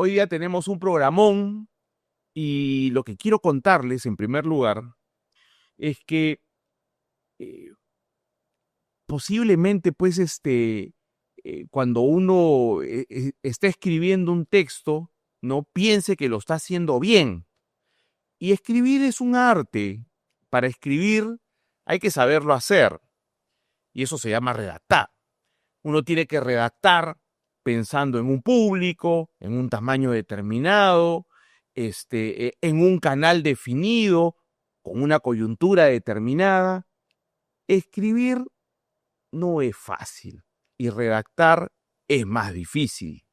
Hoy día tenemos un programón y lo que quiero contarles en primer lugar es que eh, posiblemente pues cuando uno está escribiendo un texto, no piense que lo está haciendo bien. Y escribir es un arte. Para escribir hay que saberlo hacer y eso se llama redactar. Uno tiene que redactar pensando en un público, en un tamaño determinado, en un canal definido, con una coyuntura determinada. Escribir no es fácil y redactar es más difícil.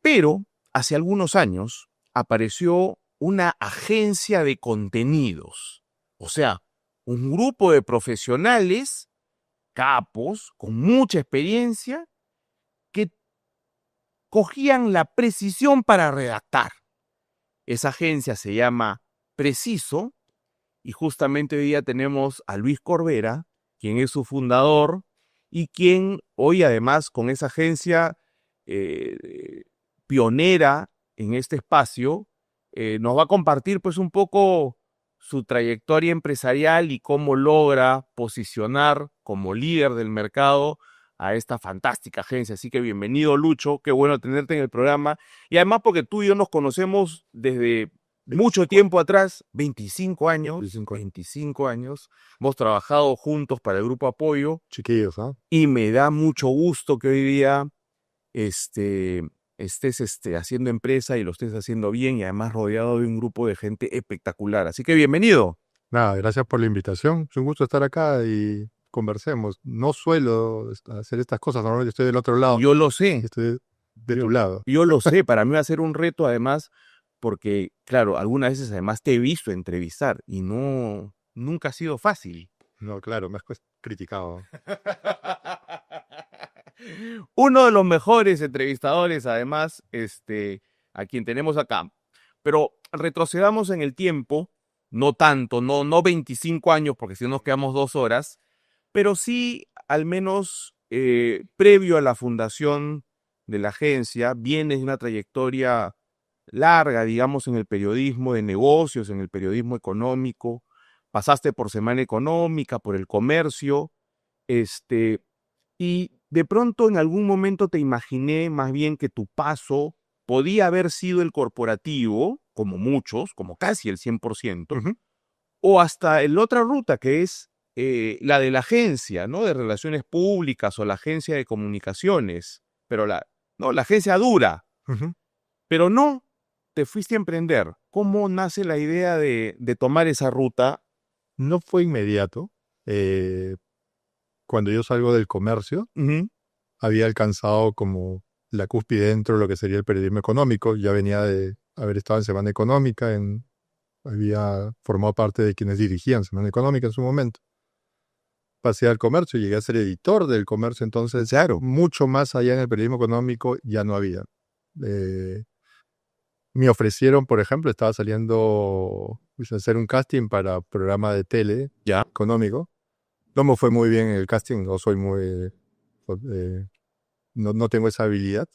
Pero hace algunos años apareció una agencia de contenidos, o sea, un grupo de profesionales, capos, con mucha experiencia, que cogían la precisión para redactar. Esa agencia se llama Preciso y justamente hoy día tenemos a Luis Corbera, quien es su fundador y quien hoy además con esa agencia pionera en este espacio nos va a compartir pues un poco su trayectoria empresarial y cómo logra posicionar como líder del mercado a esta fantástica agencia. Así que bienvenido, Lucho, qué bueno tenerte en el programa. Y además porque tú y yo nos conocemos desde mucho tiempo atrás, 25 años, 25 años, hemos trabajado juntos para el Grupo Apoyo. Chiquillos, ¿ah? Y me da mucho gusto que hoy día estés haciendo empresa y lo estés haciendo bien y además rodeado de un grupo de gente espectacular. Así que bienvenido. Nada, gracias por la invitación. Es un gusto estar acá y conversemos. No suelo hacer estas cosas, normalmente estoy del otro lado. Yo lo sé. Estoy de tu lado. Yo lo sé, para mí va a ser un reto además, porque, claro, algunas veces además te he visto entrevistar y nunca ha sido fácil. No, claro, me has criticado. Uno de los mejores entrevistadores, además, a quien tenemos acá. Pero retrocedamos en el tiempo, no tanto, no 25 años, porque si no nos quedamos 2 horas, pero sí al menos previo a la fundación de la agencia, vienes de una trayectoria larga, digamos, en el periodismo de negocios, en el periodismo económico, pasaste por Semana Económica, por El Comercio, y de pronto en algún momento te imaginé más bien que tu paso podía haber sido el corporativo, como muchos, como casi el 100%, o hasta la otra ruta que es la de la agencia, ¿no? De relaciones públicas o la agencia de comunicaciones, pero la agencia dura, pero no, te fuiste a emprender. ¿Cómo nace la idea de tomar esa ruta? No fue inmediato. Cuando yo salgo del comercio, había alcanzado como la cúspide dentro de lo que sería el periodismo económico. Ya venía de haber estado en Semana Económica, había formado parte de quienes dirigían Semana Económica en su momento. Pasé al comercio, llegué a ser editor del comercio, entonces Claro. mucho más allá en el periodismo económico ya no había. Me ofrecieron, por ejemplo, estaba saliendo a hacer un casting para programa de tele Ya. económico. No me fue muy bien en el casting, no soy muy... no tengo esa habilidad.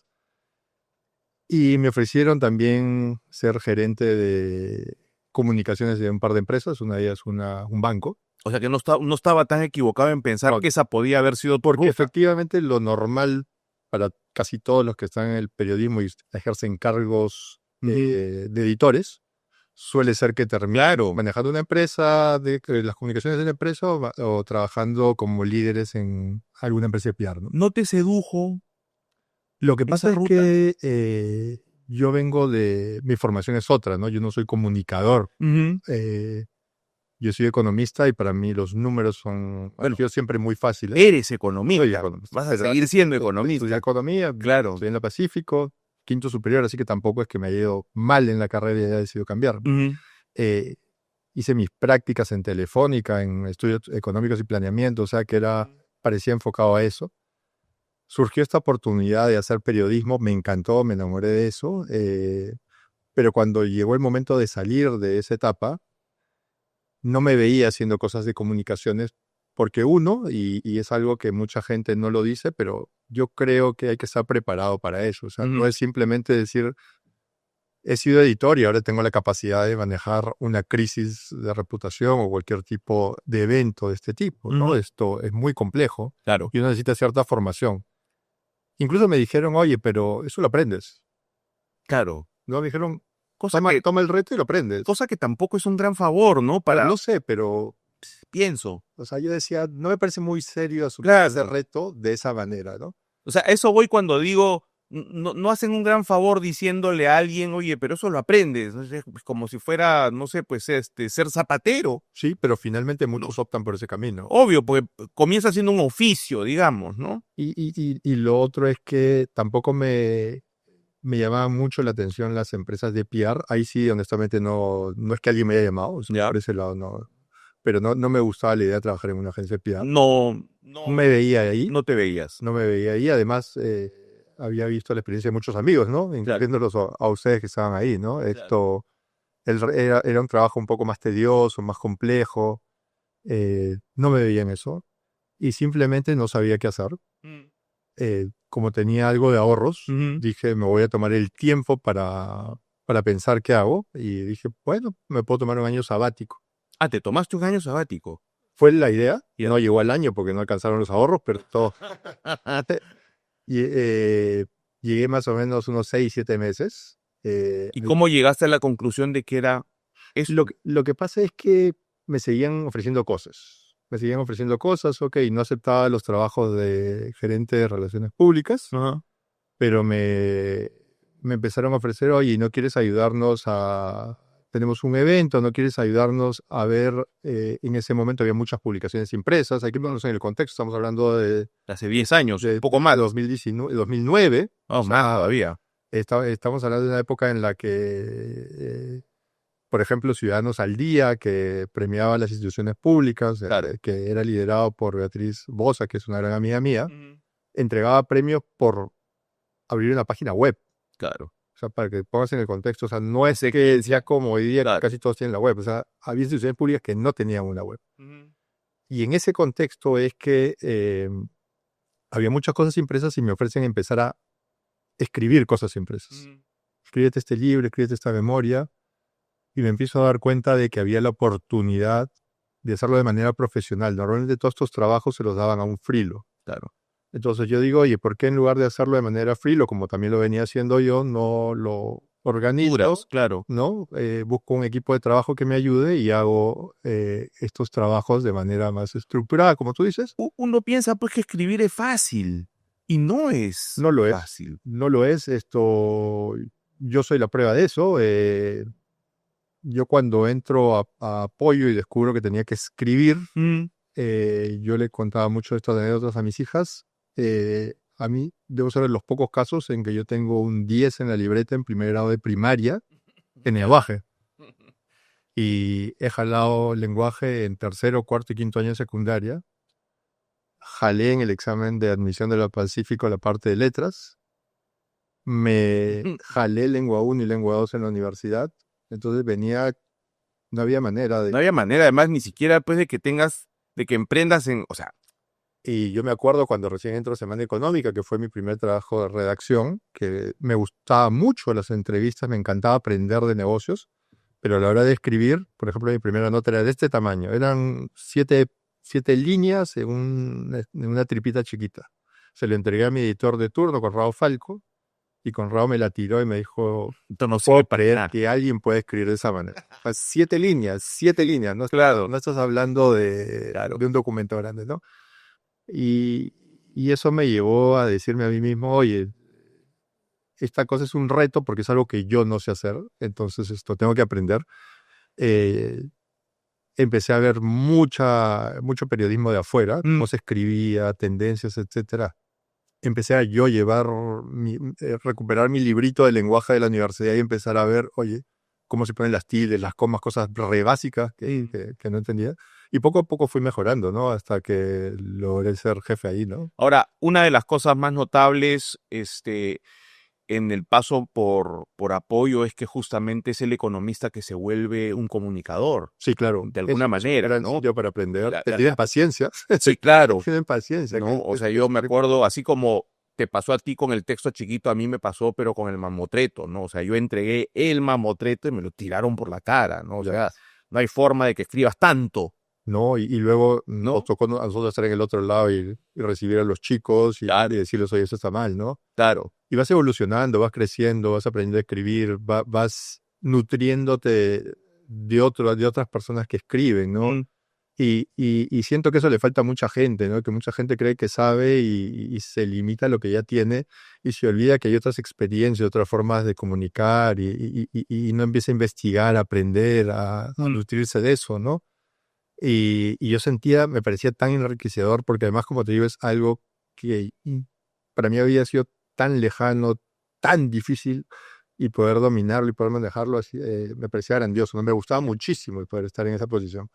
Y me ofrecieron también ser gerente de comunicaciones de un par de empresas, una de ellas un banco. O sea que no estaba tan equivocado en pensar que esa podía haber sido tu Porque ruta. efectivamente lo normal para casi todos los que están en el periodismo y ejercen cargos de editores, suele ser que terminen manejando una empresa, las comunicaciones de la empresa o trabajando como líderes en alguna empresa de PR, ¿no? ¿No te sedujo? Lo que pasa es ruta? que yo vengo mi formación es otra, ¿no? Yo no soy comunicador. Yo soy economista y para mí los números son siempre muy fáciles. Eres economista. Soy economista. Vas a seguir siendo economista. Estudié economía, Claro. estoy en la Pacífico, quinto superior, así que tampoco es que me haya ido mal en la carrera y haya decidido cambiar. Hice mis prácticas en Telefónica, en estudios económicos y planeamiento, o sea que parecía enfocado a eso. Surgió esta oportunidad de hacer periodismo, me encantó, me enamoré de eso, pero cuando llegó el momento de salir de esa etapa, no me veía haciendo cosas de comunicaciones, porque y es algo que mucha gente no lo dice, pero yo creo que hay que estar preparado para eso. O sea, no es simplemente decir, he sido editor y ahora tengo la capacidad de manejar una crisis de reputación o cualquier tipo de evento de este tipo, ¿no? Esto es muy complejo. Claro. Y uno necesita cierta formación. Incluso me dijeron, oye, pero eso lo aprendes. Claro. No, me dijeron, Cosa toma el reto y lo aprendes. Cosa que tampoco es un gran favor, ¿no? No sé, pero pienso. O sea, yo decía, no me parece muy serio asumir ese reto de esa manera, ¿no? O sea, eso voy cuando digo, no hacen un gran favor diciéndole a alguien, oye, pero eso lo aprendes, ¿no? Es como si fuera, no sé, pues ser zapatero. Sí, pero finalmente muchos optan por ese camino. Obvio, porque comienza siendo un oficio, digamos, ¿no? Y lo otro es que tampoco me llamaban mucho la atención las empresas de PR. Ahí sí, honestamente, no es que alguien me haya llamado, o sea, por ese lado no. Pero no me gustaba la idea de trabajar en una agencia de PR. No me veía ahí. No te veías. No me veía ahí. Además, había visto la experiencia de muchos amigos, ¿no? Incluyéndolos a ustedes que estaban ahí, ¿no? Esto era un trabajo un poco más tedioso, más complejo. No me veía en eso. Y simplemente no sabía qué hacer. Como tenía algo de ahorros, dije, me voy a tomar el tiempo para pensar qué hago. Y dije, bueno, me puedo tomar un año sabático. Ah, ¿te tomaste un año sabático? Fue la idea. No llegó al año porque no alcanzaron los ahorros, pero todo. Llegué más o menos unos 6, 7 meses. ¿Y cómo llegaste a la conclusión de que era eso? Lo que pasa es que me seguían ofreciendo cosas. Ok, no aceptaba los trabajos de gerente de relaciones públicas, pero me empezaron a ofrecer, oye, ¿no quieres ayudarnos tenemos un evento, ¿no quieres ayudarnos a ver? En ese momento había muchas publicaciones impresas, hay que ponernos en el contexto, estamos hablando de hace 10 años, un poco más. 2009. Más todavía. Estamos hablando de una época en la que, por ejemplo, Ciudadanos al Día, que premiaba las instituciones públicas, que era liderado por Beatriz Boza, que es una gran amiga mía, entregaba premios por abrir una página web. Claro. O sea, para que pongas en el contexto, o sea, no es que decía como hoy día que casi todos tienen la web, o sea, había instituciones públicas que no tenían una web. Y en ese contexto es que había muchas cosas impresas y me ofrecen empezar a escribir cosas impresas. Escríbete este libro, escríbete esta memoria, y me empiezo a dar cuenta de que había la oportunidad de hacerlo de manera profesional. Normalmente todos estos trabajos se los daban a un freelo. Claro. Entonces yo digo, oye, ¿por qué en lugar de hacerlo de manera freelo, como también lo venía haciendo yo, no lo organizo? Claro. ¿No? Busco un equipo de trabajo que me ayude y hago estos trabajos de manera más estructurada, como tú dices. Uno piensa pues que escribir es fácil y no es fácil. No lo es. Yo soy la prueba de eso. Yo cuando entro a Apoyo y descubro que tenía que escribir, yo le contaba mucho de estas anécdotas a mis hijas. A mí debo ser de los pocos casos en que yo tengo un 10 en la libreta en primer grado de primaria en lenguaje. Y he jalado lenguaje en tercero, cuarto y quinto año de secundaria. Jalé en el examen de admisión de la Pacífico la parte de letras. Me jalé lengua 1 y lengua 2 en la universidad. Entonces no había manera de... No había manera, además, ni siquiera pues de que emprendas o sea... Y yo me acuerdo cuando recién entró a Semana Económica, que fue mi primer trabajo de redacción, que me gustaba mucho las entrevistas, me encantaba aprender de negocios, pero a la hora de escribir, por ejemplo, mi primera nota era de este tamaño, eran 7 líneas en una tripita chiquita. Se lo entregué a mi editor de turno, Conrado Falco, y Conrado me la tiró y me dijo, no puedo creer que alguien puede escribir de esa manera. O sea, 7 líneas, ¿no? Claro. No estás hablando de un documento grande, ¿no? Y eso me llevó a decirme a mí mismo, oye, esta cosa es un reto porque es algo que yo no sé hacer, entonces esto tengo que aprender. Empecé a ver mucho periodismo de afuera, cómo se escribía, tendencias, etcétera. Empecé a yo recuperar mi librito de lenguaje de la universidad y empezar a ver, oye, cómo se ponen las tildes, las comas, cosas re básicas que no entendía. Y poco a poco fui mejorando, ¿no? Hasta que logré ser jefe ahí, ¿no? Ahora, una de las cosas más notables en el paso por Apoyo es que justamente es el economista que se vuelve un comunicador. Sí, claro. De alguna manera, ¿no? Yo para aprender. Tienen paciencia. Sí, claro. Tienen paciencia. ¿No? O sea, yo me acuerdo, así como te pasó a ti con el texto chiquito, a mí me pasó, pero con el mamotreto, ¿no? O sea, yo entregué el mamotreto y me lo tiraron por la cara, ¿no? O sea, no hay forma de que escribas tanto, ¿no? Y luego ¿no? nos tocó a nosotros estar en el otro lado y recibir a los chicos y decirles, oye, esto está mal, ¿no? Claro. Y vas evolucionando, vas creciendo, vas aprendiendo a escribir, vas nutriéndote de otras personas que escriben, ¿no? Mm. Y siento que eso le falta a mucha gente, ¿no? Que mucha gente cree que sabe y se limita a lo que ya tiene y se olvida que hay otras experiencias, otras formas de comunicar y no empieza a investigar, a aprender, a nutrirse de eso, ¿no? Y yo me parecía tan enriquecedor porque además, como te digo, es algo que para mí había sido tan lejano, tan difícil y poder dominarlo y poder manejarlo así, me parecía grandioso, ¿no? Me gustaba muchísimo el poder estar en esa posición.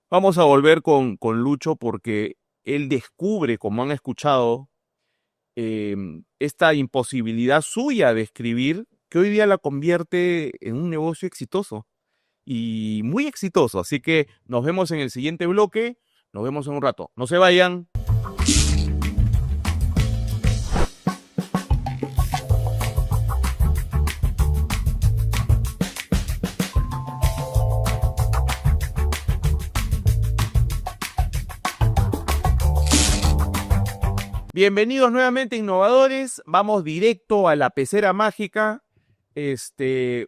Vamos a volver con Lucho porque él descubre, como han escuchado, esta imposibilidad suya de escribir que hoy día la convierte en un negocio exitoso y muy exitoso. Así que nos vemos en el siguiente bloque, nos vemos en un rato. No se vayan. Bienvenidos nuevamente, innovadores. Vamos directo a la pecera mágica.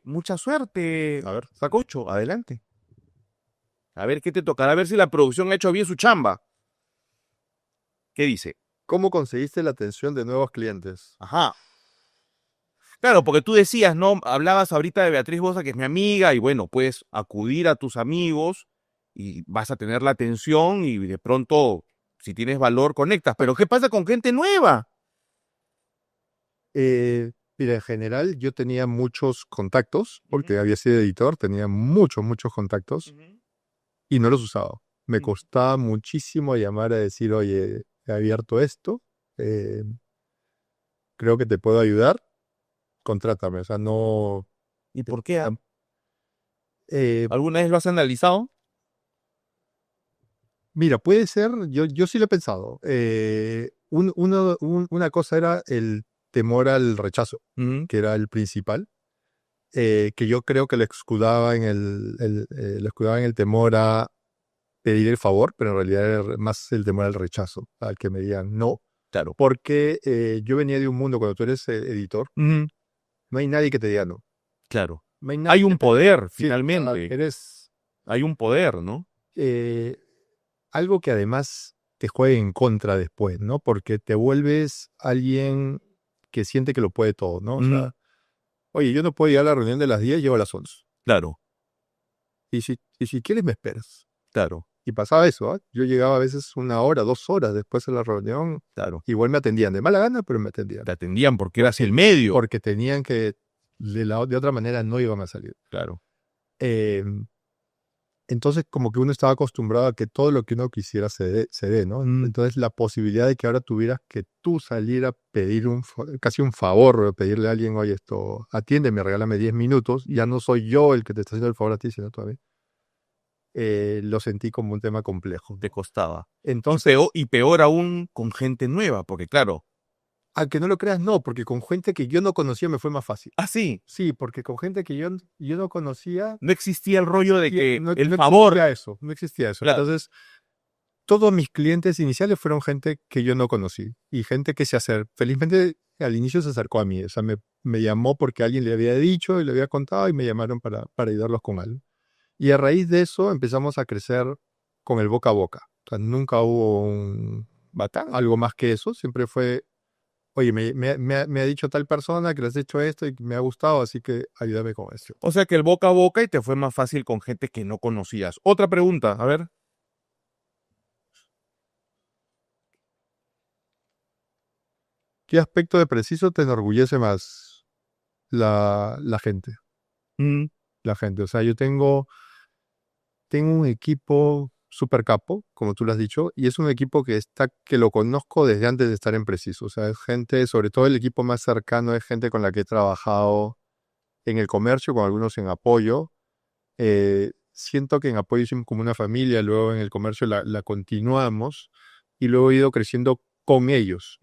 Mucha suerte. A ver. Sacocho, adelante. A ver qué te tocará, a ver si la producción ha hecho bien su chamba. ¿Qué dice? ¿Cómo conseguiste la atención de nuevos clientes? Ajá. Claro, porque tú decías, ¿no? Hablabas ahorita de Beatriz Bosa, que es mi amiga, y bueno, puedes acudir a tus amigos y vas a tener la atención y de pronto, si tienes valor, conectas. Pero ¿qué pasa con gente nueva? Mira, en general yo tenía muchos contactos, porque había sido editor, tenía muchos contactos y no los usaba. Me costaba muchísimo llamar a decir, oye, he abierto esto, creo que te puedo ayudar, contrátame. O sea, no... ¿Y por qué? Eh, ¿Alguna vez lo has analizado? Mira, puede ser, yo sí lo he pensado. Una cosa era el temor al rechazo, que era el principal, que yo creo que lo escudaba lo escudaba en el temor a pedir el favor, pero en realidad era más el temor al rechazo, al que me digan no. Claro. Porque yo venía de un mundo, cuando tú eres editor, no hay nadie que te diga no. Claro. No hay nadie Hay un poder, Sí, finalmente. eres Hay un poder, ¿no? algo que además te juegue en contra después, ¿no? Porque te vuelves alguien que siente que lo puede todo, ¿no? O sea, oye, yo no puedo llegar a la reunión de las 10, llego a las 11. Claro, Y si quieres, me esperas. claro, Y pasaba eso, ¿ah? Yo llegaba a veces 1 hora, 2 horas después de la reunión. claro. Igual me atendían, de mala gana, pero me atendían. Te atendían porque eras el medio. Porque tenían que, de otra manera no iban a salir. Claro. Eh, Entonces, como que uno estaba acostumbrado a que todo lo que uno quisiera se dé, ¿no? Entonces, la posibilidad de que ahora tuvieras que tú salir a pedir casi un favor, o pedirle a alguien, oye, esto, atiéndeme, regálame 10 minutos, ya no soy yo el que te está haciendo el favor a ti, sino tú a mí. Lo sentí como un tema complejo. Te costaba. Entonces, Y peor aún con gente nueva, porque claro. aunque no lo creas, no, porque con gente que yo no conocía me fue más fácil. Ah, sí. Sí, porque con gente que yo no conocía, No existía el rollo de que no el favor. no existía eso. Claro. Entonces, todos mis clientes iniciales fueron gente que yo no conocí y gente que felizmente al inicio se acercó a mí, o sea, me llamó porque alguien le había dicho y le había contado y me llamaron para ayudarlos con algo. Y a raíz de eso empezamos a crecer con el boca a boca. O sea, nunca hubo algo más que eso, siempre fue, oye, me ha dicho tal persona que le has hecho esto y me ha gustado, así que ayúdame con eso. O sea que el boca a boca y te fue más fácil con gente que no conocías. Otra pregunta, a ver. ¿Qué aspecto de Preciso te enorgullece más? La gente. La gente. O sea, yo tengo un equipo súper capo, como tú lo has dicho, y es un equipo que lo conozco desde antes de estar en Preciso. O sea, es gente, sobre todo el equipo más cercano, es gente con la que he trabajado en el comercio, con algunos en apoyo. Siento que en apoyo hicimos como una familia, luego en el comercio la continuamos y luego he ido creciendo con ellos.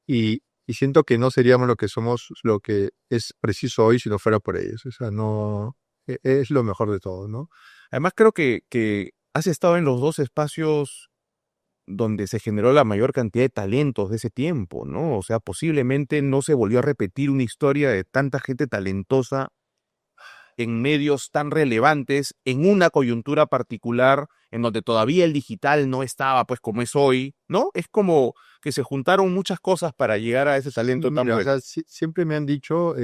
Y y siento que no seríamos lo que somos, lo que es preciso hoy si no fuera por ellos. O sea, no, es lo mejor de todo, ¿no? Además, creo que has estado en los dos espacios donde se generó la mayor cantidad de talentos de ese tiempo, ¿no? O sea, posiblemente no se volvió a repetir una historia de tanta gente talentosa en medios tan relevantes, en una coyuntura particular, en donde todavía el digital no estaba, pues, como es hoy, ¿no? Es como que se juntaron muchas cosas para llegar a ese talento tan Mira, o bueno. sea, siempre me han dicho,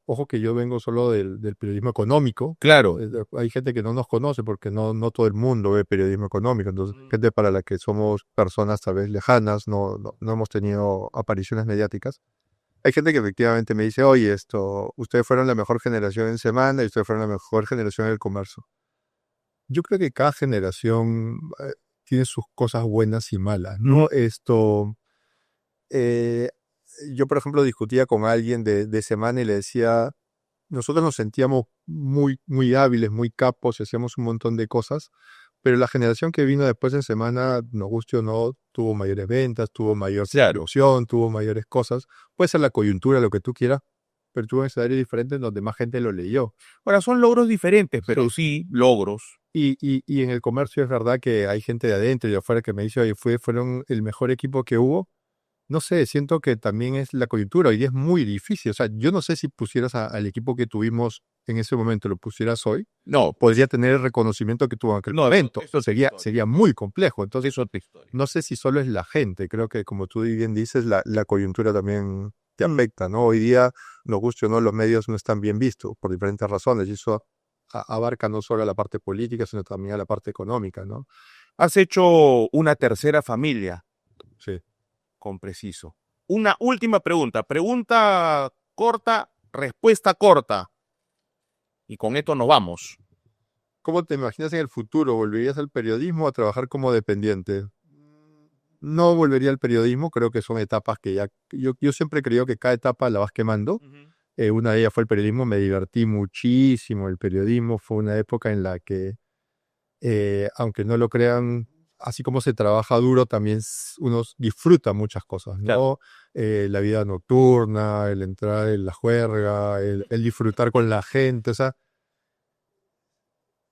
ojo que yo vengo solo del periodismo económico. Claro. Hay gente que no nos conoce porque no todo el mundo ve periodismo económico. Entonces, gente para la que somos personas tal vez lejanas, no hemos tenido apariciones mediáticas. Hay gente que efectivamente me dice, oye, ustedes fueron la mejor generación en Semana y ustedes fueron la mejor generación en el comercio. Yo creo que cada generación tiene sus cosas buenas y malas, ¿no? Eh, yo, por ejemplo, discutía con alguien de Semana y le decía, nosotros nos sentíamos muy hábiles, muy capos y hacíamos un montón de cosas, pero la generación que vino después en Semana, nos guste o no, tuvo mayores ventas, tuvo mayor Claro. distribución, tuvo mayores cosas. Puede ser la coyuntura, lo que tú quieras, pero tuvo un escenario diferente en donde más gente lo leyó. Ahora, son logros diferentes, pero sí, logros. Y en el comercio es verdad que hay gente de adentro y de afuera que me dice, oye, fueron el mejor equipo que hubo. No sé, siento que también es la coyuntura y es muy difícil. O sea, yo no sé si pusieras al equipo que tuvimos en ese momento, lo pusieras hoy, No, podría tener el reconocimiento que tuvo en aquel no, momento. eso es Sería muy complejo. Entonces, es otra historia. no sé si solo es la gente. Creo que, como tú bien dices, la coyuntura también te afecta, ¿no? Hoy día, nos guste o no, los medios no están bien vistos por diferentes razones y eso abarca no solo a la parte política, sino también a la parte económica, ¿no? Has hecho una tercera familia Sí. con Preciso. Una última pregunta. Pregunta corta, respuesta corta. Y con esto nos vamos. ¿Cómo te imaginas en el futuro? ¿Volverías al periodismo o a trabajar como dependiente? No volvería al periodismo, creo que son etapas que ya... Yo siempre creo que cada etapa la vas quemando. Una de ellas fue el periodismo, me divertí muchísimo. El periodismo fue una época en la que, aunque no lo crean, así como se trabaja duro, también uno disfruta muchas cosas, ¿no? Claro. La vida nocturna, el entrar en la juerga, el disfrutar con la gente, o sea,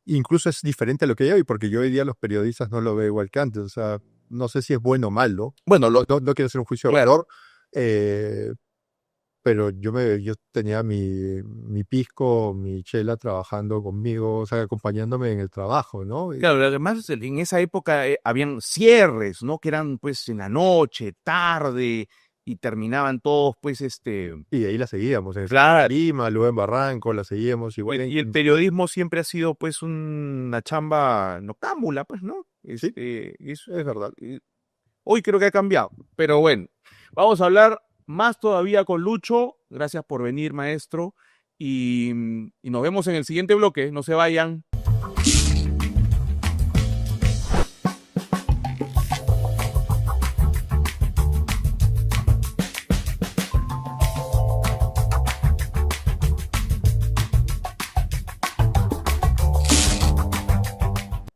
incluso es diferente a lo que hay hoy, porque yo hoy día los periodistas no lo veo igual que antes, o sea, no sé si es bueno o malo, Bueno, no quiero hacer un juicio de claro. valor, pero yo tenía mi pisco, mi chela trabajando conmigo, o sea, acompañándome en el trabajo, ¿no? Claro, además en esa época habían cierres, ¿no? Que eran pues en la noche, tarde, y terminaban todos pues Y ahí la seguíamos, en Claro. Lima, luego en Barranco, la seguíamos igual. Y el periodismo siempre ha sido pues una chamba noctámbula, pues, ¿no? Sí, es verdad. Hoy creo que ha cambiado, pero bueno, vamos a hablar más todavía con Lucho. Gracias por venir, maestro, y nos vemos en el siguiente bloque. No se vayan.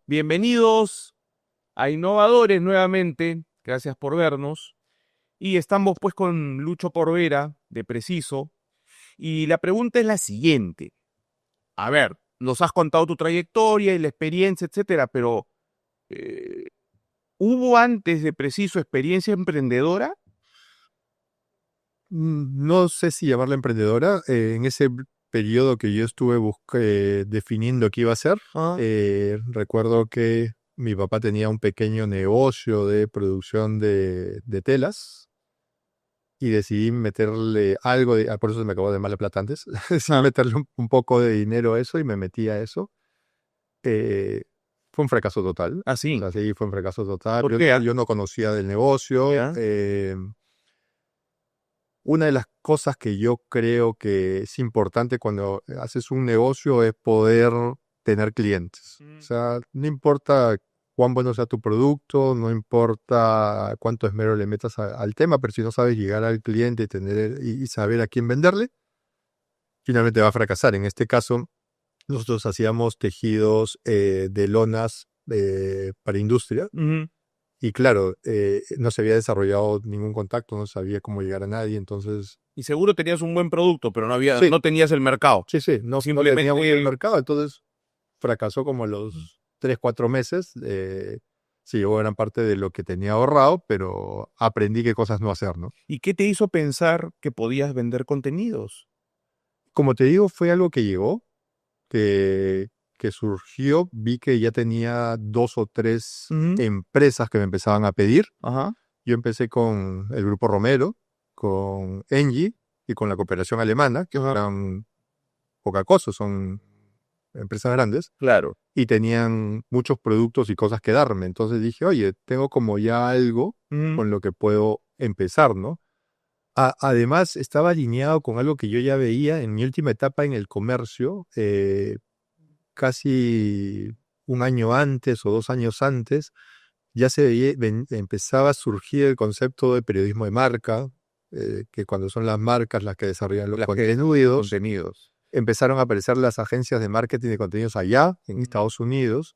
Bienvenidos a Innovadores nuevamente. Gracias por vernos. Y estamos pues con Lucho Porvera, de Preciso. Y la pregunta es la siguiente. A ver, nos has contado tu trayectoria y la experiencia, etcétera, pero ¿hubo antes de Preciso experiencia emprendedora? No sé si llamarla emprendedora. En ese periodo que yo estuve definiendo qué iba a hacer, recuerdo que mi papá tenía un pequeño negocio de producción de telas y decidí meterle algo, por eso se me acabó de mala plata antes, decidí meterle un poco de dinero a eso y me metí a eso. Fue un fracaso total. Ah, sí. O sea, sí, fue un fracaso total. ¿Por qué? Yo no conocía del negocio. ¿Ya? Una de las cosas que yo creo que es importante cuando haces un negocio es poder tener clientes. O sea, no importa cuán bueno sea tu producto, no importa cuánto esmero le metas al tema, pero si no sabes llegar al cliente y saber a quién venderle, finalmente va a fracasar. En este caso, nosotros hacíamos tejidos de lonas para industria. Y claro, no se había desarrollado ningún contacto, no sabía cómo llegar a nadie, entonces... Y seguro tenías un buen producto, pero Sí, no tenías el mercado. sí, no Simplemente teníamos el mercado, entonces fracasó como a los 3, 4 meses. Se llevó gran parte de lo que tenía ahorrado, pero aprendí qué cosas no hacer, ¿no? ¿Y qué te hizo pensar que podías vender contenidos? Como te digo, fue algo que llegó, que surgió, vi que ya tenía 2 o 3 Ujú. empresas que me empezaban a pedir. Ajá. Yo empecé con el Grupo Romero, con Engie y con la Cooperación Alemana, que Ajá. eran poca cosa, son empresas grandes, Claro. y tenían muchos productos y cosas que darme. Entonces dije, oye, tengo como ya algo Ujú. con lo que puedo empezar, ¿no? Además, estaba alineado con algo que yo ya veía en mi última etapa en el comercio, casi un año antes o 2 años antes, ya se veía, empezaba a surgir el concepto de periodismo de marca, que cuando son las marcas las que desarrollan los contenidos, empezaron a aparecer las agencias de marketing de contenidos allá, en Estados Unidos,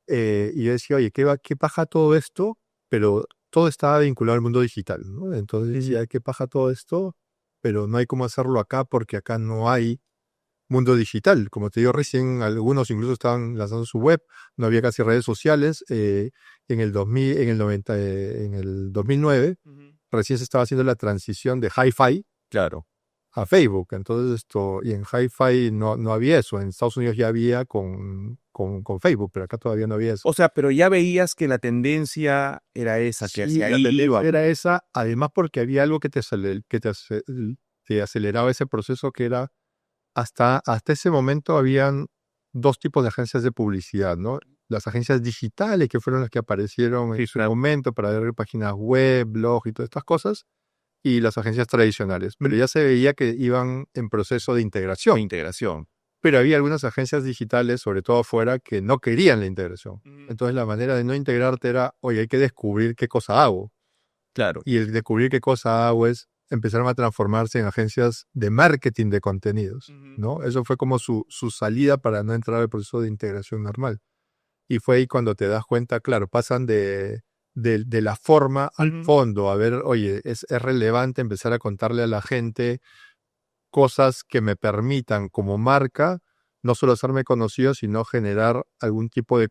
y yo decía, oye, ¿qué paja todo esto? Pero todo estaba vinculado al mundo digital, ¿no? Entonces decía, ¿qué paja todo esto? Pero no hay cómo hacerlo acá porque acá no hay mundo digital. Como te digo recién, algunos incluso estaban lanzando su web, no había casi redes sociales. En el 2000, en el 2009, Ujú. recién se estaba haciendo la transición de Hi-Fi Claro. a Facebook. Entonces y en Hi-Fi no había eso. En Estados Unidos ya había con Facebook, pero acá todavía no había eso. O sea, pero ya veías que la tendencia era esa, que Sí, hacia la ahí tendencia iba. era esa, además porque había algo que te aceleraba ese proceso, que era hasta ese momento habían 2 tipos de agencias de publicidad, ¿no? Las agencias digitales, que fueron las que aparecieron en Sí, su claro. momento para ver páginas web, blog y todas estas cosas, y las agencias tradicionales. Pero ya se veía que iban en proceso de integración. Integración. Pero había algunas agencias digitales, sobre todo afuera, que no querían la integración. Ujú. Entonces la manera de no integrarte era, oye, hay que descubrir qué cosa hago. Claro. Y el descubrir qué cosa hago es empezaron a transformarse en agencias de marketing de contenidos, Ujú. ¿no? Eso fue como su salida para no entrar al proceso de integración normal. Y fue ahí cuando te das cuenta, claro, pasan de la forma al Ujú. fondo, a ver, oye, es relevante empezar a contarle a la gente cosas que me permitan como marca no solo hacerme conocido, sino generar algún tipo de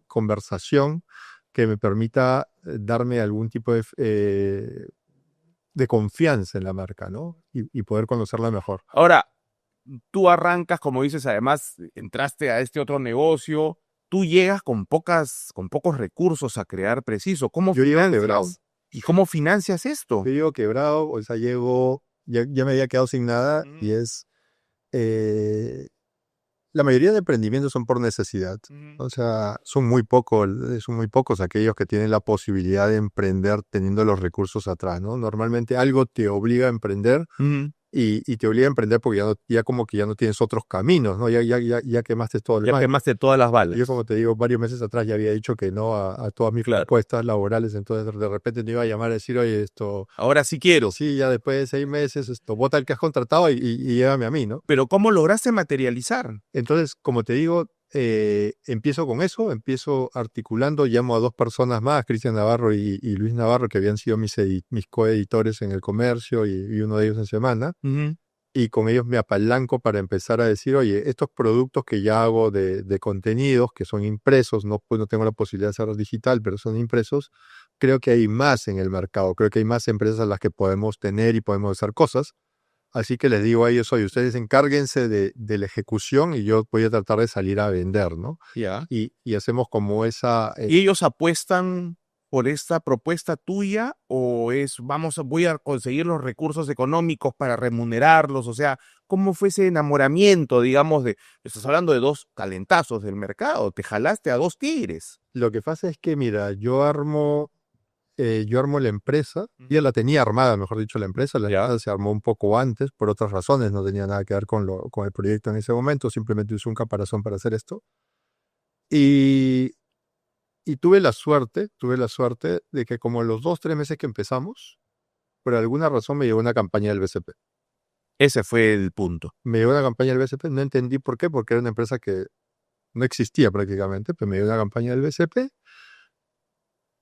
conversación que me permita darme algún tipo de confianza en la marca, ¿no? Y poder conocerla mejor. Ahora, tú arrancas, como dices, además entraste a este otro negocio, tú llegas con pocos recursos a crear Preciso. ¿Cómo Yo llego quebrado. financias? ¿Y cómo financias esto? Yo llego quebrado, o sea, ya me había quedado sin nada y es... la mayoría de emprendimientos son por necesidad. Ujú. O sea, son muy pocos aquellos que tienen la posibilidad de emprender teniendo los recursos atrás, ¿no? Normalmente algo te obliga a emprender Ujú. y te obliga a emprender porque ya como que ya no tienes otros caminos, ¿no? Ya quemaste todo el Ya demás. quemaste todas las Yo, balas. como te digo, varios meses atrás ya había dicho que no a todas mis Claro. propuestas laborales, entonces de repente te iba a llamar a decir, oye, Ahora sí quiero. sí, ya después de 6 meses, bota el que has contratado y llévame a mí, ¿no? Pero ¿cómo lograste materializar? Entonces, como te digo, empiezo con eso, empiezo articulando, llamo a 2 personas más, Cristian Navarro y Luis Navarro, que habían sido mis coeditores en El Comercio y uno de ellos en Semana, Ujú. y con ellos me apalanco para empezar a decir, oye, estos productos que ya hago de contenidos, que son impresos, pues no tengo la posibilidad de hacerlos digital, pero son impresos, creo que hay más en el mercado, creo que hay más empresas a las que podemos tener y podemos hacer cosas. Así que les digo a ellos, oye, ustedes encárguense de la ejecución y yo voy a tratar de salir a vender, ¿no? Ya. Y hacemos como esa... ¿Y ellos apuestan por esta propuesta tuya o voy a conseguir los recursos económicos para remunerarlos? O sea, ¿cómo fue ese enamoramiento, digamos, estás hablando de 2 calentazos del mercado, te jalaste a 2 tigres? Lo que pasa es que, mira, yo armo la empresa, ya la tenía armada, mejor dicho, la empresa se armó un poco antes, por otras razones, no tenía nada que ver con el proyecto en ese momento, simplemente usé un caparazón para hacer esto. Y, y tuve la suerte de que como los 2, 3 meses que empezamos, por alguna razón me llegó una campaña del BCP. Ese fue el punto. Me llegó una campaña del BCP, no entendí por qué, porque era una empresa que no existía prácticamente, pero me llegó una campaña del BCP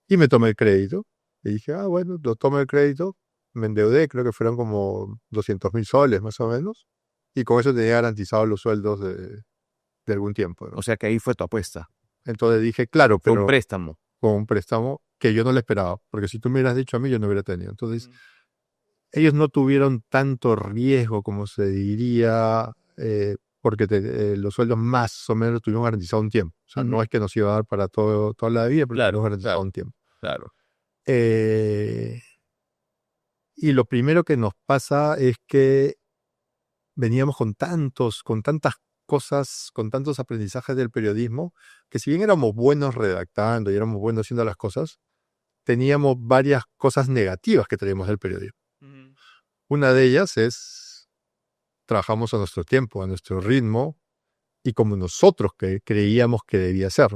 Y me tomé el crédito. Y dije, bueno, lo tomo el crédito. Me endeudé, creo que fueron como 200.000 soles más o menos. Y con eso tenía garantizados los sueldos de algún tiempo, ¿no? O sea que ahí fue tu apuesta. Entonces dije, claro, Fue un pero préstamo. con un préstamo que yo no le esperaba. Porque si tú me hubieras dicho a mí, yo no hubiera tenido. Entonces, ellos no tuvieron tanto riesgo, como se diría, porque los sueldos más o menos tuvieron garantizado un tiempo. O sea, no es que nos iba a dar para toda la vida, pero tuvimos garantizado un tiempo. Claro. Y lo primero que nos pasa es que veníamos con tantas cosas, con tantos aprendizajes del periodismo, que si bien éramos buenos redactando y éramos buenos haciendo las cosas, teníamos varias cosas negativas que traíamos del periodismo. Una de ellas es, trabajamos a nuestro tiempo, a nuestro ritmo, y como nosotros creíamos que debía ser.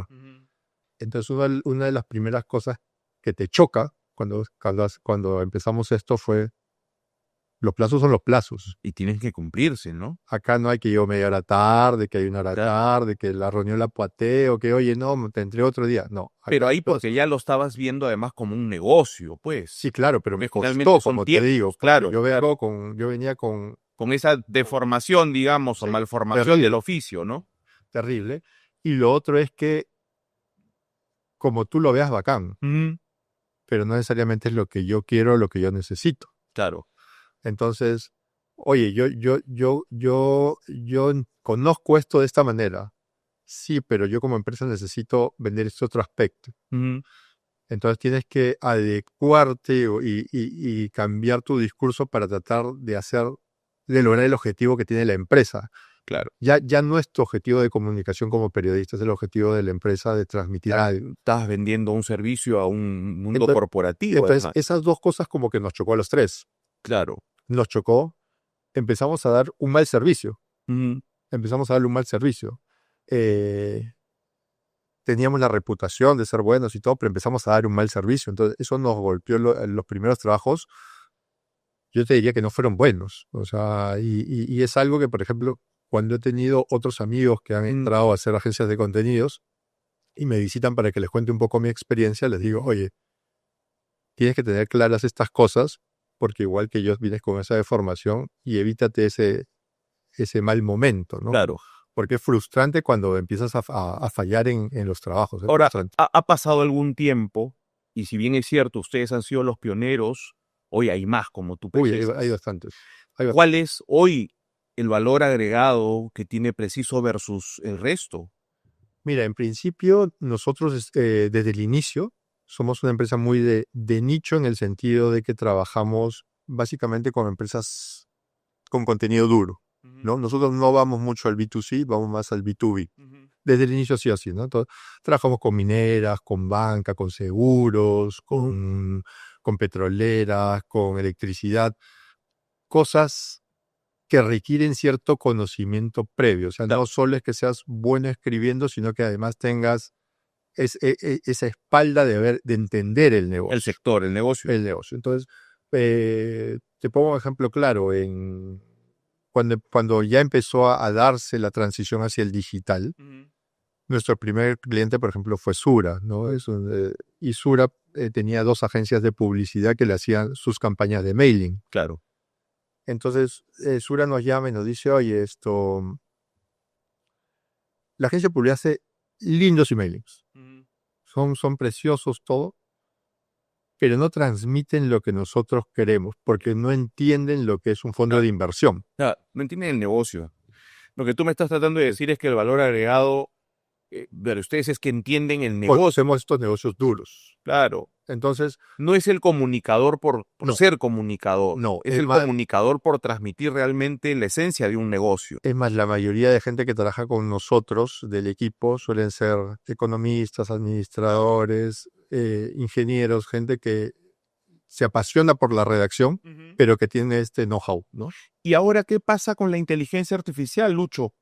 Entonces, una de las primeras cosas que te choca cuando empezamos esto fue, los plazos son los plazos. Y tienen que cumplirse, ¿no? Acá no hay que yo media hora tarde, que hay una hora tarde, que la reunión la puateo, que oye, no, te entrego otro día. No. Pero ahí porque ya lo estabas viendo además como un negocio, pues. Sí, claro, pero me Porque costó, como te digo. Claro. Yo venía con esa deformación, digamos, o malformación del oficio, ¿no? Terrible. Y lo otro es que, como tú lo veas, bacán, pero no necesariamente es lo que yo quiero, lo que yo necesito. Claro. Entonces, oye, yo conozco esto de esta manera. Sí, pero yo como empresa necesito vender este otro aspecto. Entonces tienes que adecuarte y cambiar tu discurso para tratar de lograr el objetivo que tiene la empresa. Claro. Ya no es tu objetivo de comunicación como periodista, es el objetivo de la empresa de transmitir algo. Estás vendiendo un servicio a un mundo corporativo. Entonces, esas dos cosas como que nos chocó a los tres. Claro. Nos chocó, empezamos a dar un mal servicio. Empezamos a darle un mal servicio. Teníamos la reputación de ser buenos y todo, pero empezamos a dar un mal servicio. Entonces, eso nos golpeó en los primeros trabajos. Yo te diría que no fueron buenos. O sea, y es algo que, por ejemplo, cuando he tenido otros amigos que han entrado a hacer agencias de contenidos y me visitan para que les cuente un poco mi experiencia, les digo, oye, tienes que tener claras estas cosas, porque igual que yo vienes con esa deformación y evítate ese mal momento, ¿no? Claro. Porque es frustrante cuando empiezas a fallar en los trabajos. Ahora, ha pasado algún tiempo, y si bien es cierto, ustedes han sido los pioneros, hoy hay más, como tú precisas. Hay bastantes. ¿Cuál es hoy el valor agregado que tiene Preciso versus el resto? Mira, en principio, nosotros desde el inicio somos una empresa muy de nicho, en el sentido de que trabajamos básicamente con empresas con contenido duro, ¿no? Nosotros no vamos mucho al B2C, vamos más al B2B. Desde el inicio ha sido así, ¿no? Entonces, trabajamos con mineras, con banca, con seguros, con petroleras, con electricidad, cosas que requieren cierto conocimiento previo. O sea, no solo es que seas bueno escribiendo, sino que además tengas esa espalda de entender el negocio. El sector, el negocio. El negocio. Entonces, te pongo un ejemplo claro. Cuando ya empezó a darse la transición hacia el digital, nuestro primer cliente, por ejemplo, fue Sura, ¿no? Y Sura tenía 2 agencias de publicidad que le hacían sus campañas de mailing. Claro. Entonces, Sura nos llama y nos dice, oye, la agencia de publicidad hace lindos emailings. Son preciosos todo, pero no transmiten lo que nosotros queremos, porque no entienden lo que es un fondo de inversión. No entienden el negocio. Lo que tú me estás tratando de decir es que el valor agregado de ustedes es que entienden el negocio. Hacemos estos negocios duros. Claro. Entonces, no es el comunicador por no, ser comunicador. No, es el comunicador por transmitir realmente la esencia de un negocio. Es más, la mayoría de gente que trabaja con nosotros del equipo suelen ser economistas, administradores, ingenieros, gente que se apasiona por la redacción, pero que tiene este know-how, ¿no? ¿Y ahora qué pasa con la inteligencia artificial, Lucho?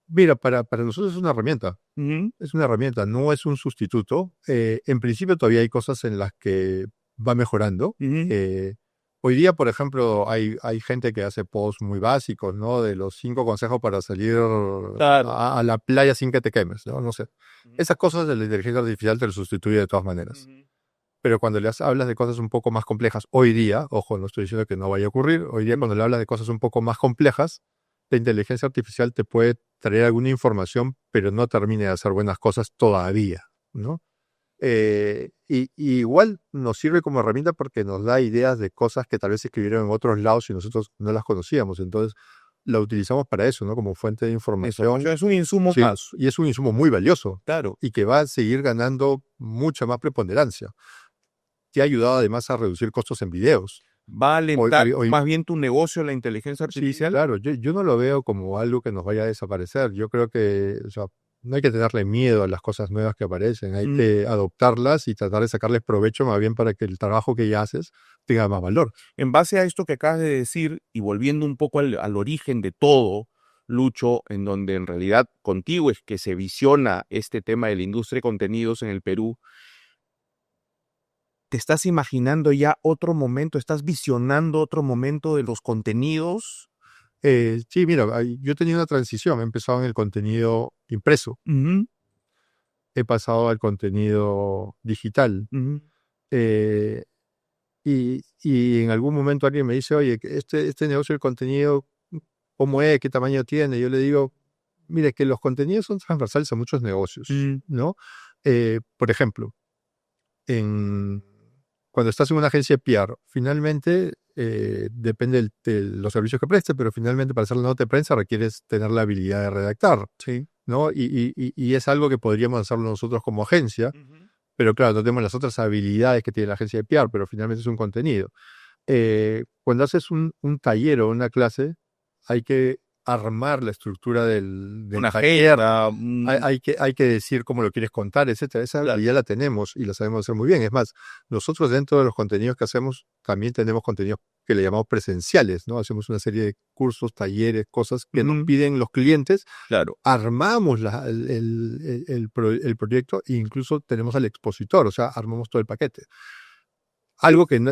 Mira, para nosotros es una herramienta. Es una herramienta, no es un sustituto. En principio todavía hay cosas en las que va mejorando. Hoy día, por ejemplo, hay gente que hace posts muy básicos, ¿no? De los 5 consejos para salir a la playa sin que te quemes, ¿no? No sé. Esas cosas de la inteligencia artificial te lo sustituye de todas maneras. Pero cuando hablas de cosas un poco más complejas hoy día, ojo, no estoy diciendo que no vaya a ocurrir, hoy día cuando le hablas de cosas un poco más complejas, la inteligencia artificial te puede traer alguna información, pero no termine de hacer buenas cosas todavía, ¿no? Y igual nos sirve como herramienta porque nos da ideas de cosas que tal vez se escribieron en otros lados y nosotros no las conocíamos. Entonces, la utilizamos para eso, ¿no? Como fuente de información. Es un insumo Sí, más. y es un insumo muy valioso Claro. y que va a seguir ganando mucha más preponderancia. Te ha ayudado además a reducir costos en videos. ¿Va a alentar Hoy- más bien tu negocio la inteligencia Sí, artificial? claro, yo no lo veo como algo que nos vaya a desaparecer. Yo creo que, o sea, no hay que tenerle miedo a las cosas nuevas que aparecen, hay que adoptarlas y tratar de sacarles provecho más bien para que el trabajo que ya haces tenga más valor. En base a esto que acabas de decir y volviendo un poco al origen de todo, Lucho, en donde en realidad contigo es que se visiona este tema de la industria de contenidos en el Perú, ¿te estás imaginando ya otro momento? ¿Estás visionando otro momento de los contenidos? Sí, mira, yo he tenido una transición, he empezado en el contenido impreso, Ujú, he pasado al contenido digital. ujú, eh, y en algún momento alguien me dice, oye, que este negocio del contenido, ¿cómo es? ¿Qué tamaño tiene? Yo le digo, mire, que los contenidos son transversales a muchos negocios, mm, ¿no? Por ejemplo, en, cuando estás en una agencia de PR, finalmente, depende de los servicios que prestes, pero finalmente para hacer la nota de prensa requieres tener la habilidad de redactar, sí. ¿no? Y es algo que podríamos hacerlo nosotros como agencia, Ujú. pero claro, no tenemos las otras habilidades que tiene la agencia de PR, pero finalmente es un contenido. Cuando haces un taller o una clase, hay que armar la estructura del Una taller, agenda, hay que decir cómo lo quieres contar, etcétera. Esa claro. habilidad la tenemos y la sabemos hacer muy bien. Es más, nosotros dentro de los contenidos que hacemos, también tenemos contenidos que le llamamos presenciales, ¿no? Hacemos una serie de cursos, talleres, cosas que nos Ujú, piden los clientes, claro. armamos el proyecto e incluso tenemos al expositor, o sea, armamos todo el paquete. Algo que no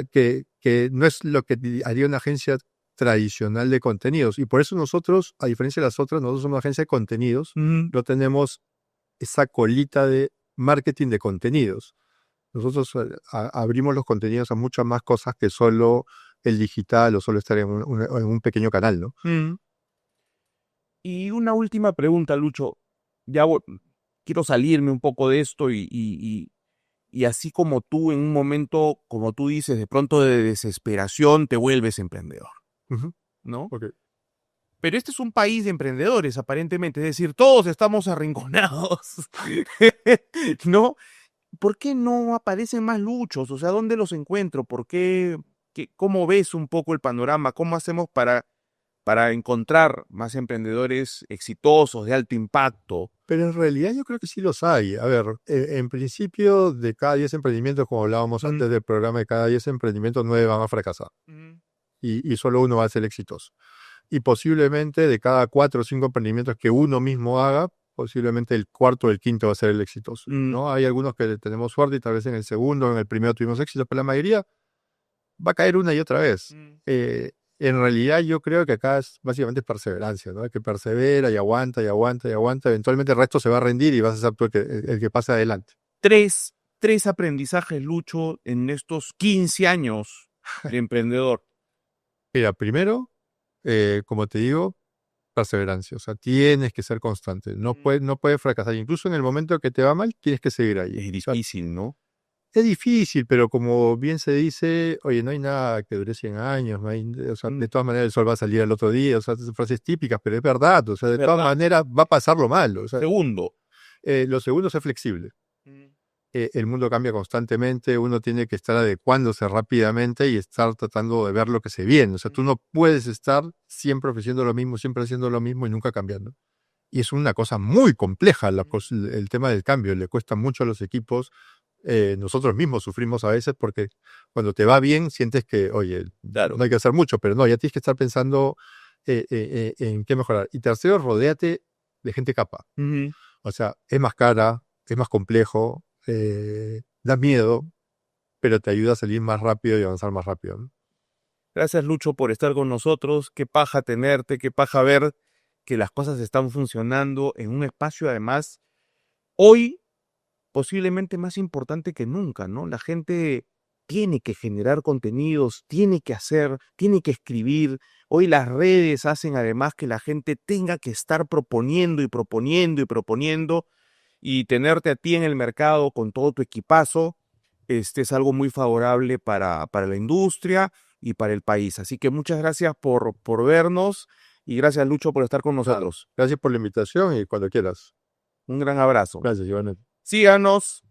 es lo que haría una agencia tradicional de contenidos. Y por eso nosotros, a diferencia de las otras, nosotros somos una agencia de contenidos, Ujú. no tenemos esa colita de marketing de contenidos. Nosotros abrimos los contenidos a muchas más cosas que solo el digital o solo estar en un pequeño canal, ¿no? Mm. Y una última pregunta, Lucho. Ya quiero salirme un poco de esto y así como tú en un momento, como tú dices, de pronto de desesperación te vuelves emprendedor, Ujú. ¿no? Ok. Pero este es un país de emprendedores, aparentemente, es decir, todos estamos arrinconados, ¿no? ¿Por qué no aparecen más Luchos? O sea, ¿dónde los encuentro? ¿Por qué? ¿Cómo ves un poco el panorama? ¿Cómo hacemos para encontrar más emprendedores exitosos, de alto impacto? Pero en realidad yo creo que sí los hay. A ver, en principio, de cada 10 emprendimientos, como hablábamos Mm, antes del programa, de cada 10 emprendimientos, 9 van a fracasar. mm, Y solo uno va a ser exitoso. Y posiblemente de cada 4 o 5 emprendimientos que uno mismo haga, posiblemente el cuarto o el quinto va a ser el exitoso, mm, ¿no? Hay algunos que tenemos suerte y tal vez en el segundo o en el primero tuvimos éxito, pero la mayoría va a caer una y otra vez. mm. En realidad yo creo que acá es básicamente perseverancia, ¿no? El que persevera y aguanta y aguanta y aguanta, eventualmente el resto se va a rendir y vas a ser tú el que pase adelante. Tres aprendizajes, Lucho, en estos 15 años de emprendedor. Mira, primero, como te digo, perseverancia, o sea, tienes que ser constante, no puedes fracasar, incluso en el momento que te va mal, tienes que seguir ahí. Es O sea, difícil, ¿no? es difícil, pero como bien se dice, oye, no hay nada que dure 100 años, no hay, o sea, Mm, de todas maneras el sol va a salir al otro día, o sea, son frases típicas, pero es verdad, o sea, de todas ¿verdad? maneras va a pasar lo malo, o sea, Segundo. lo segundo es ser flexible. Mm, El mundo cambia constantemente, uno tiene que estar adecuándose rápidamente y estar tratando de ver lo que se viene. O sea, tú no puedes estar siempre ofreciendo lo mismo, siempre haciendo lo mismo y nunca cambiando. Y es una cosa muy compleja el tema del cambio, le cuesta mucho a los equipos. Nosotros mismos sufrimos a veces porque cuando te va bien sientes que, oye, claro. no hay que hacer mucho, pero no, ya tienes que estar pensando en qué mejorar. Y tercero, rodéate de gente capa. Ujú. O sea, es más cara, es más complejo, da miedo, pero te ayuda a salir más rápido y avanzar más rápido, ¿no? Gracias, Lucho, por estar con nosotros. Qué paja tenerte, qué paja ver que las cosas están funcionando en un espacio, además, hoy posiblemente más importante que nunca, ¿no? La gente tiene que generar contenidos, tiene que hacer, tiene que escribir. Hoy las redes hacen además que la gente tenga que estar proponiendo y proponiendo y proponiendo, y tenerte a ti en el mercado con todo tu equipazo, es algo muy favorable para la industria y para el país. Así que muchas gracias por vernos y gracias, Lucho, por estar con nosotros. Gracias por la invitación y cuando quieras. Un gran abrazo. Gracias, Iván. Síganos